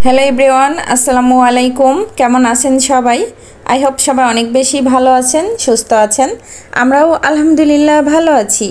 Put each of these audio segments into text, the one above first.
Hello everyone, আসসালামু আলাইকুম। কেমন আছেন সবাই? আই হোপ সবাই অনেক বেশি ভালো আছেন, সুস্থ আছেন। আমরাও আলহামদুলিল্লাহ ভালো আছি।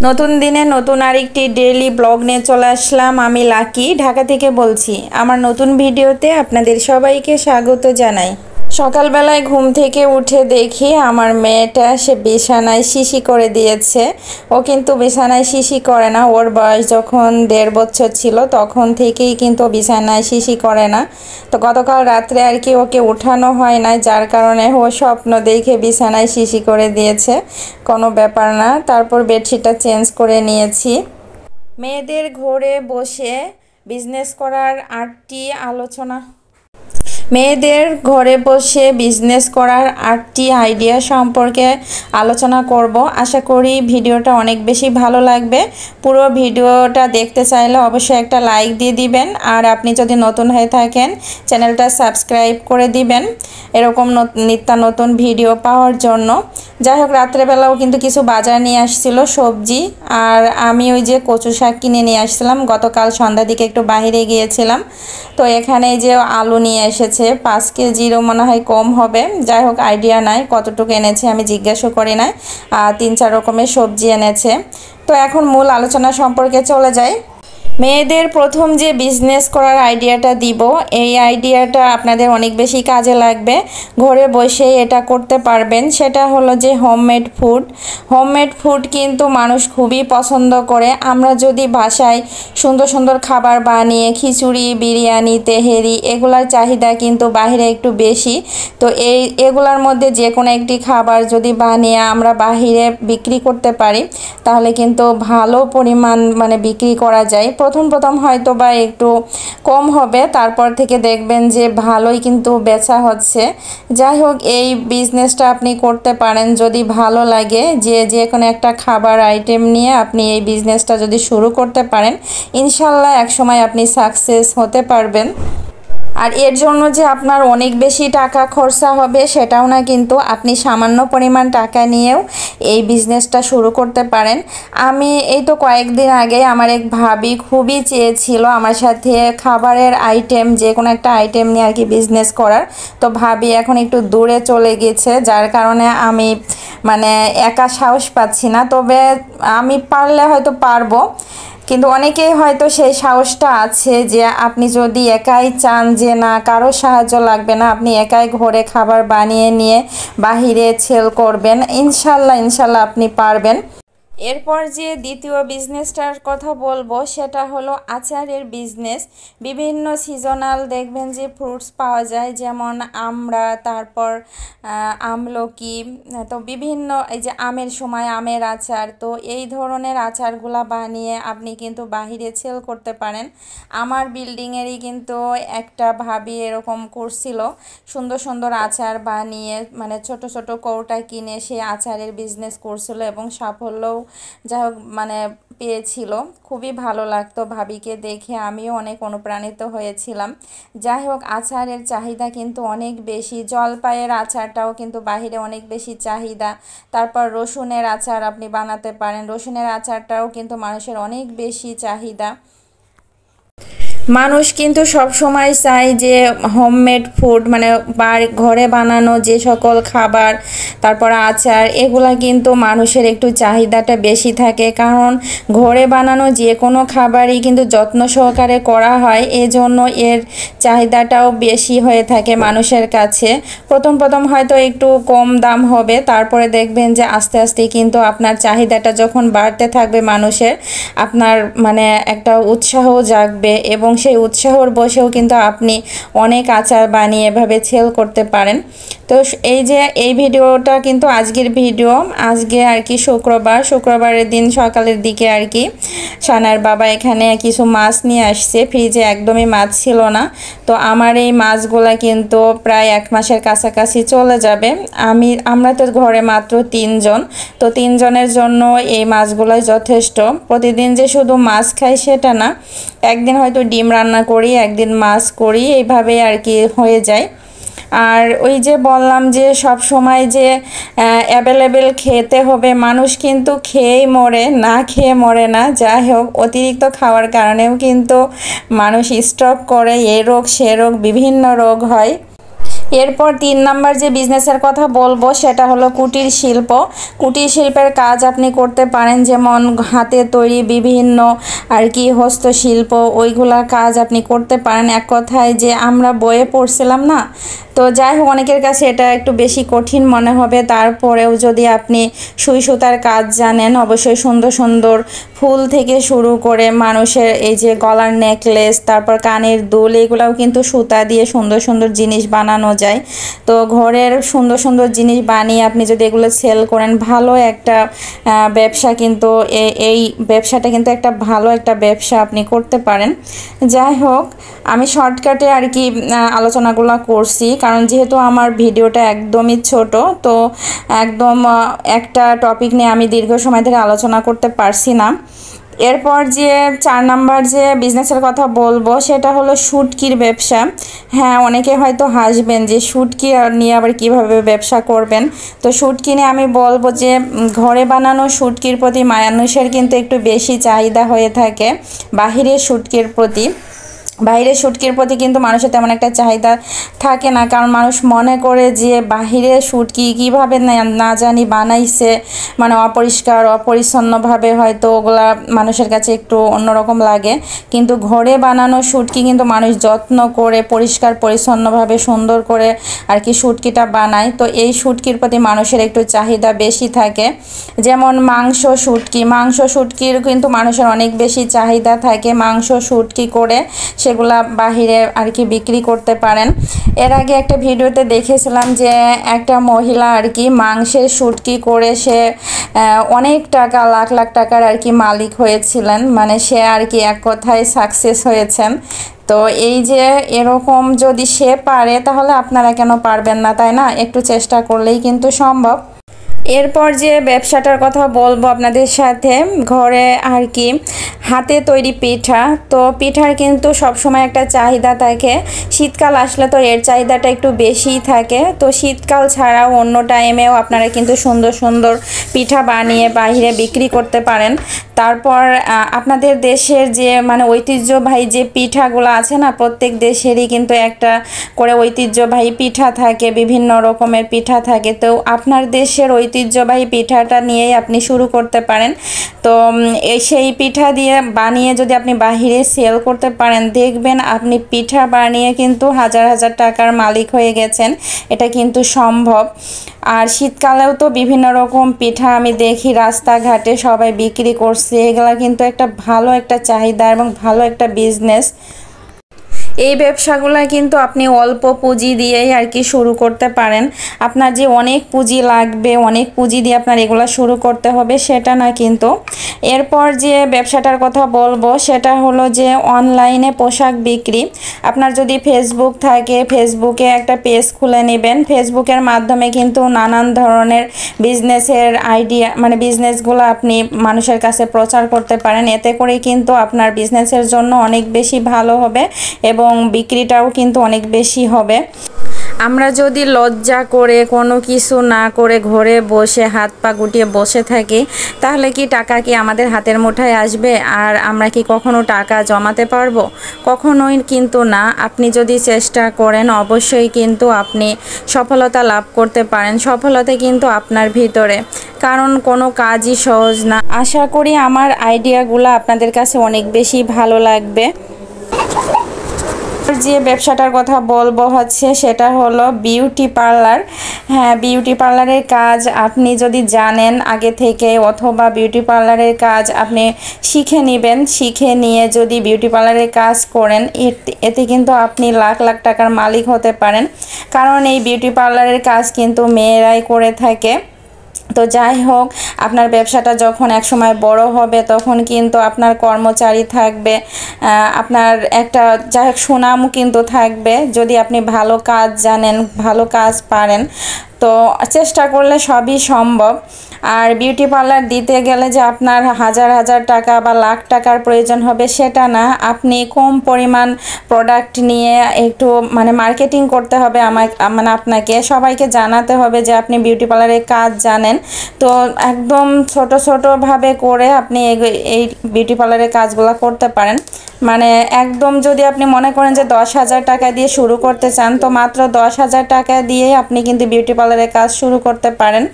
নতুন দিনে নতুন আরেকটি ডেইলি ব্লগ নিয়ে চলে আসলাম। আমি লাকি, ঢাকা থেকে বলছি। আমার নতুন ভিডিওতে আপনাদের সবাইকে স্বাগত জানাই। সকালবেলায় ঘুম থেকে উঠে দেখি আমার মেয়েটা সে বিছানায় শিশি করে দিয়েছে। ও কিন্তু বিছানায় শিশি করে না, ওর বয়স যখন 1.5 বছর ছিল তখন থেকেই কিন্তু বিছানায় শিশি করে না। তো গতকাল রাত্রে আর কি ওকে উঠানো হয় না, যার কারণে ও স্বপ্ন দেখে বিছানায় শিশি করে দিয়েছে। কোনো ব্যাপার না, তারপর বেডশিটটা চেঞ্জ করে নিয়েছি। মেয়েদের ঘরে বসে বিজনেস করার 8টি আলোচনা মেয়েদের ঘরে বসে বিজনেস করার 8টি আইডিয়া সম্পর্কে আলোচনা করব। আশা করি ভিডিওটা অনেক বেশি ভালো লাগবে। পুরো ভিডিওটা দেখতে চাইলে অবশ্যই একটা লাইক দিয়ে দিবেন, আর আপনি যদি নতুন হয়ে থাকেন চ্যানেলটা সাবস্ক্রাইব করে দিবেন এরকম নিত্য নতুন ভিডিও পাওয়ার জন্য। যাই হোক, রাত্রেবেলাও কিন্তু কিছু বাজার নিয়ে আসছিল, সবজি, আর আমি ওই যে কচু শাক কিনে নিয়ে আসছিলাম। গতকাল সন্ধ্যার দিকে একটু বাইরে গিয়েছিলাম, তো এখানে যে আলু নিয়ে এসেছে 5 কেজিরও মনে হয় কম হবে। যাই হোক, আইডিয়া নাই কতটুকু এনেছে, আমি জিজ্ঞাসা করি নাই। 3-4 রকমের সবজি এনেছে। তো এখন মূল আলোচনা সম্পর্কে চলে যাই। মেয়েদের প্রথম যে বিজনেস করার আইডিয়াটা দিব, এই আইডিয়াটা আপনাদের অনেক বেশি কাজে লাগবে। ঘরে বসে এটা করতে পারবেন। সেটা হলো যে হোমমেড ফুড কিন্তু মানুষ খুবই পছন্দ করে। আমরা যদি বাসায় সুন্দর সুন্দর খাবার বানিয়ে খিচুড়ি, বিরিয়ানি, তেহেরি, এগুলার চাহিদা কিন্তু বাইরে একটু বেশি। তো এগুলার মধ্যে যে কোনো একটি খাবার যদি বানিয়ে আমরা বাহিরে বিক্রি করতে পারি তাহলে কিন্তু ভালো পরিমাণ বিক্রি করা যায়। প্রথম হয়তো বা একটু কম হবে, তারপর থেকে দেখবেন যে ভালোই কিন্তু বেচা হচ্ছে। যাই হোক, এই বিজনেসটা আপনি করতে পারেন যদি ভালো লাগে। যে কোনো একটা খাবার আইটেম নিয়ে আপনি এই বিজনেসটা যদি শুরু করতে পারেন, ইনশাল্লাহ একসময় আপনি সাকসেস হতে পারবেন। আর এর জন্য যে আপনার অনেক বেশি টাকা খরচা হবে সেটাও না, কিন্তু আপনি সামান্য পরিমাণ টাকা নিয়েও এই বিজনেসটা শুরু করতে পারেন। আমি এই তো কয়েকদিন আগে আমার এক ভাবি খুবই চেয়েছিল আমার সাথে খাবারের আইটেম, যে কোনো একটা আইটেম নিয়ে আর কি বিজনেস করার। তো ভাবি এখন একটু দূরে চলে গেছে, যার কারণে আমি একা সাহস পাচ্ছি না। তবে আমি পারলে হয়তো পারবো, কিন্তু অনেকেই হয়তো সেই সাহসটা আছে যে আপনি যদি একাই চান যে না কারো সাহায্য লাগবে না, আপনি একাই ঘরে খাবার বানিয়ে নিয়ে বাহিরে সেল করবেন, ইনশাল্লাহ আপনি পারবেন। এরপর যে দ্বিতীয় বিজনেসটার কথা বলবো সেটা হলো আচারের বিজনেস। বিভিন্ন সিজনাল দেখবেন যে ফ্রুটস পাওয়া যায়, যেমন আমরা, তারপর আমলকি, তো বিভিন্ন এই যে আমের সময় আমের আচার। তো এই ধরনের আচারগুলা বানিয়ে আপনি কিন্তু বাহিরে সেল করতে পারেন। আমার বিল্ডিংয়েরই কিন্তু একটা ভাবি এরকম করছিল, সুন্দর সুন্দর আচার বানিয়ে ছোট ছোট কৌটা কিনে সে আচারের বিজনেস করছিল এবং সাফল্যও যাই হোক পেয়েছিল। খুবই ভালো লাগতো ভাবিকে দেখে, আমিও অনেক অনুপ্রাণিত হয়েছিলাম। যাই হোক, আচারের চাহিদা কিন্তু অনেক বেশি। জলপাইয়ের আচারটাও কিন্তু বাহিরে অনেক বেশি চাহিদা। তারপর রসুনের আচার আপনি বানাতে পারেন, রসুনের আচারটাও কিন্তু মানুষের অনেক বেশি চাহিদা। মানুষ কিন্তু সব সময় চায় যে হোমমেড ফুড ঘরে বানানো যে সকল খাবার, তারপর আচার, এগুলা কিন্তু মানুষের একটু চাহিদাটা বেশি থাকে, কারণ ঘরে বানানো যে কোনো খাবারই কিন্তু যত্ন সহকারে করা হয়, এজন্য এর চাহিদাটাও বেশি হয়ে থাকে মানুষের কাছে। প্রথম হয়তো একটু কম দাম হবে, তারপরে দেখবেন যে আস্তে আস্তে কিন্তু আপনার চাহিদাটা যখন বাড়তে থাকবে মানুষের, আপনার একটা উৎসাহ জাগবে এবং সেই উৎসাহর বসেও কিন্তু আপনি অনেক আচার বানিয়ে এভাবে সেল করতে পারেন। তো এই ভিডিওটা কিন্তু আজকের ভিডিও। আজকে আর কি শুক্রবারের দিন সকালের দিকে আর কি সানার বাবা এখানে কিছু মাছ নিয়ে আসছে। ফ্রিজে একদমই মাছ ছিল না, তো আমার এই মাছগুলা কিন্তু প্রায় 1 মাসের কাছাকাছি চলে যাবে। আমরা তো ঘরে মাত্র 3 জন, তো 3 জনের জন্য এই মাছগুলাই যথেষ্ট। প্রতিদিন যে শুধু মাছ খাই সেটা না, একদিন হয়তো ডিম রান্না করি, একদিন মাছ করি, এইভাবে আর কি হয়ে যায়। আর ওই যে বললাম যে সব সময় যে অ্যাভেলেবেল খেতে হবে, মানুষ কিন্তু খেয়েই মরে, না খেয়ে মরে না। যাই হোক, অতিরিক্ত খাওয়ার কারণেও কিন্তু মানুষ স্ট্রোক করে, এ রোগ সে রোগ, বিভিন্ন রোগ হয়। এরপর 3 নাম্বার যে বিজনেসের কথা বলবো সেটা হলো কুটির শিল্প। কুটির শিল্পের কাজ আপনি করতে পারেন, যেমন হাতে তৈরি বিভিন্ন আর কি হস্তশিল্প, ওইগুলার কাজ আপনি করতে পারেন। এক কথায় যে আমরা বইয়ে পড়ছিলাম না, তো যাই হোক অনেকের কাছে এটা একটু বেশি কঠিন মনে হবে, তারপরেও যদি আপনি সুই সুতার কাজ জানেন, অবশ্যই সুন্দর সুন্দর ফুল থেকে শুরু করে মানুষের এই যে গলার নেকলেস, তারপর কানের দুল, এগুলাও কিন্তু সুতা দিয়ে সুন্দর সুন্দর জিনিস বানানো যায়। তো ঘরের সুন্দর সুন্দর জিনিস বানিয়ে আপনি যদি এগুলো সেল করেন, ভালো একটা ব্যবসা কিন্তু, এই ব্যবসাটা কিন্তু একটা ভালো একটা ব্যবসা আপনি করতে পারেন। যাই হোক, আমি শর্টকাটে আর কি আলোচনাগুলো করছি, কারণ যেহেতু আমার ভিডিওটা একদমই ছোট, তো একদম একটা টপিক নিয়ে আমি দীর্ঘ সময় ধরে আলোচনা করতে পারছি না। এরপর যে 4 নাম্বার যে বিজনেসের কথা বলবো সেটা হলো শুটকির ব্যবসা। হ্যাঁ, অনেকে হয়তো হাসবেন যে শুটকি নিয়ে আবার কিভাবে ব্যবসা করবেন। তো শুটকি নিয়ে আমি বলবো যে ঘরে বানানো শুটকির প্রতি মানুষের কিন্তু একটু বেশি চাহিদা হয়ে থাকে বাহিরের শুটকির প্রতি। বাইরের শুটকির প্রতি কিন্তু মানুষের তেমন একটা চাহিদা থাকে না, কারণ মানুষ মনে করে যে বাহিরের শুটকি কীভাবে না জানি বানাইছে, মানে অপরিষ্কার অপরিচ্ছন্নভাবে, হয়তো ওগুলা মানুষের কাছে একটু অন্যরকম লাগে। কিন্তু ঘরে বানানো শুটকি কিন্তু মানুষ যত্ন করে পরিষ্কার পরিচ্ছন্নভাবে সুন্দর করে আর কি শুটকিটা বানায়। তো এই শুটকির প্রতি মানুষের একটু চাহিদা বেশি থাকে। যেমন মাংস শুটকির কিন্তু মানুষের অনেক বেশি চাহিদা থাকে। মাংস শুটকি করে সেগুলা বাহিরে আর কি বিক্রি করতে পারেন। এর আগে একটা ভিডিওতে দেখেছিলাম যে একটা মহিলা আর কি মাংসের শুটকি করে সে অনেক টাকা, লাখ লাখ টাকার আর কি মালিক হয়েছিলেন, মানে সে আর কি এক কথায় সাকসেস হয়েছেন। তো এই যে এরকম যদি সে পারে, তাহলে আপনারা কেন পারবেন না, তাই না? একটু চেষ্টা করলেই কিন্তু সম্ভব। এরপর যে ব্যবসাটার কথা বলবো আপনাদের সাথে, ঘরে আর কি হাতে তৈরি পিঠা। তো পিঠার কিন্তু সবসময় একটা চাহিদা থাকে, শীতকাল আসলে তো এর চাহিদাটা একটু বেশিই থাকে। তো শীতকাল ছাড়াও অন্য টাইমেও আপনারা কিন্তু সুন্দর সুন্দর পিঠা বানিয়ে বাইরে বিক্রি করতে পারেন। তারপর আপনাদের দেশের যে মানে ঐতিহ্যবাহী যে পিঠাগুলো আছে না, প্রত্যেক দেশেরই কিন্তু একটা করে ঐতিহ্যবাহী পিঠা থাকে, বিভিন্ন রকমের পিঠা থাকে। তো আপনার দেশের ঐতিহ্যবাহী পিঠাটা নিয়েই আপনি শুরু করতে পারেন। তো সেই পিঠা দিয়ে বানিয়ে যদি আপনি বাহিরে সেল করতে পারেন, দেখবেন আপনি পিঠা বানিয়ে কিন্তু হাজার হাজার টাকার মালিক হয়ে গেছেন। এটা কিন্তু সম্ভব। আর শীতকালেও তো বিভিন্ন রকম পিঠা আমি দেখি রাস্তাঘাটে সবাই বিক্রি করছে, এগুলা কিন্তু একটা ভালো একটা চাহিদা এবং ভালো একটা বিজনেস। এই ব্যবসাগুলো কিন্তু আপনি অল্প পুঁজি দিয়েই আর কি শুরু করতে পারেন। আপনার যে অনেক পুঁজি লাগবে, অনেক পুঁজি দিয়ে আপনার এগুলো শুরু করতে হবে সেটা না কিন্তু। এরপর যে ব্যবসাটার কথা বলবো সেটা হলো যে অনলাইনে পোশাক বিক্রি। আপনার যদি ফেসবুক থাকে, ফেসবুকে একটা পেজ খুলে নেবেন। ফেসবুকের মাধ্যমে কিন্তু নানান ধরনের বিজনেসের আইডিয়া, মানে বিজনেসগুলো আপনি মানুষের কাছে প্রচার করতে পারেন। এতে করে কিন্তু আপনার বিজনেসের জন্য অনেক বেশি ভালো হবে এবং বিক্রিটাও কিন্তু অনেক বেশি হবে। আমরা যদি লজ্জা করে কোনো কিছু না করে ঘরে বসে হাত পা গুটিয়ে বসে থাকি, তাহলে কি টাকা কি আমাদের হাতের মুঠায় আসবে? আর আমরা কি কখনো টাকা জমাতে পারবো? কখনোই কিন্তু না। আপনি যদি চেষ্টা করেন, অবশ্যই কিন্তু আপনি সফলতা লাভ করতে পারেন। সফলতা কিন্তু আপনার ভিতরে, কারণ কোনো কাজই সহজ না। আশা করি আমার আইডিয়াগুলো আপনাদের কাছে অনেক বেশি ভালো লাগবে। যে ব্যবসাটার কথা বলবো হচ্ছে সেটা হলো বিউটি পার্লার। হ্যাঁ, বিউটি পার্লারের কাজ আপনি যদি জানেন আগে থেকে, অথবা বিউটি পার্লারের কাজ আপনি শিখে নেবেন, শিখে নিয়ে যদি বিউটি পার্লারের কাজ করেন, এতে কিন্তু আপনি লাখ লাখ টাকার মালিক হতে পারেন। কারণ এই বিউটি পার্লারের কাজ কিন্তু মেয়েরাই করে থাকে। তো যাই হোক, আপনার ব্যবসাটা যখন একসময় বড় হবে, তখন কিন্তু আপনার কর্মচারী থাকবে, আপনার একটা যাই হোক সুনামও কিন্তু থাকবে, যদি আপনি ভালো কাজ জানেন, ভালো কাজ পারেন। তো চেষ্টা করলে সবই সম্ভব। আর বিউটি পার্লার দিতে গেলে যে আপনার হাজার হাজার টাকা বা লাখ টাকার প্রয়োজন হবে সেটা না। আপনি কম পরিমাণ প্রোডাক্ট নিয়ে একটু মানে মার্কেটিং করতে হবে, মানে আপনাকে সবাইকে জানাতে হবে যে আপনি বিউটি পার্লারের কাজ জানেন। তো একদম ছোট ছোটোভাবে করে আপনি এই বিউটি পার্লারের কাজগুলো করতে পারেন। মানে একদম যদি আপনি মনে করেন যে 10,000 টাকা দিয়ে শুরু করতে চান, তো মাত্র 10,000 টাকা দিয়ে আপনি কিন্তু বিউটি পার্লারের কাজ শুরু করতে পারেন।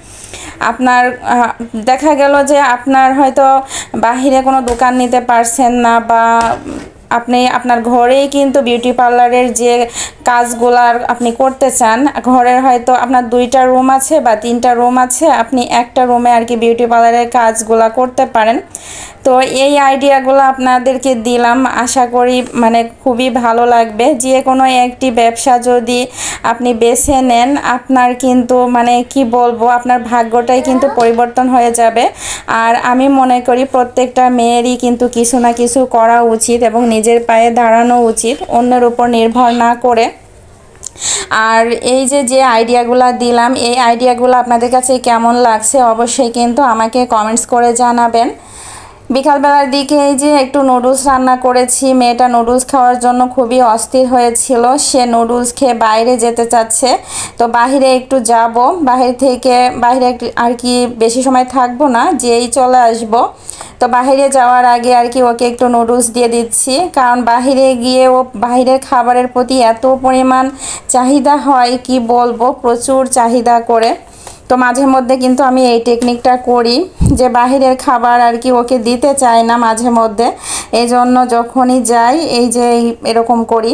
আপনার দেখা গেল যে আপনার হয়তো বাহিরে কোনো দোকান নিতে পারছেন না, বা আপনি আপনার ঘরেই কিন্তু বিউটি পার্লারের যে কাজগুলার আপনি করতে চান, ঘরের হয়তো আপনার 2টা রুম আছে বা 3টা রুম আছে, আপনি একটা রুমে আর কি বিউটি পার্লারের কাজগুলা করতে পারেন। তো এই আইডিয়াগুলো আপনাদেরকে দিলাম, আশা করি মানে খুবই ভালো লাগবে। যে কোনো একটি ব্যবসা যদি আপনি বেছে নেন, আপনার কিন্তু মানে কি বলবো, আপনার ভাগ্যটাই কিন্তু পরিবর্তন হয়ে যাবে। আর আমি মনে করি প্রত্যেকটা মেয়েরই কিন্তু কিছু না কিছু করা উচিত এবং নিজের পায়ে দাঁড়ানো উচিত, অন্যের উপর নির্ভর না করে। আর এই যে আইডিয়াগুলো দিলাম, এই আইডিয়াগুলো আপনাদের কাছে কেমন লাগছে অবশ্যই কিন্তু আমাকে কমেন্টস করে জানাবেন। বিকালবেলার দিকে এই যে একটু নুডলস রান্না করেছি। মেয়েটা নুডলস খাওয়ার জন্য খুবই অস্থির হয়েছিল, সে নুডলস খেয়ে বাইরে যেতে চাচ্ছে। তো বাইরে একটু যাব, বাইরে আর কি বেশি সময় থাকবো না, যেই চলে আসব। তো বাইরে যাওয়ার আগে আর কি ওকে একটু নুডলস দিয়ে দিচ্ছি, কারণ বাইরে গিয়ে ও বাইরের খাবারের প্রতি এত পরিমাণ চাহিদা হয় কি বলবো, প্রচুর চাহিদা করে। তো মাঝে মধ্যে কিন্তু আমি এই টেকনিকটা করি যে বাহিরের খাবার আর কি ওকে দিতে চাই না মাঝে মধ্যে, এই জন্য যখনই যাই এই যে এরকম করি।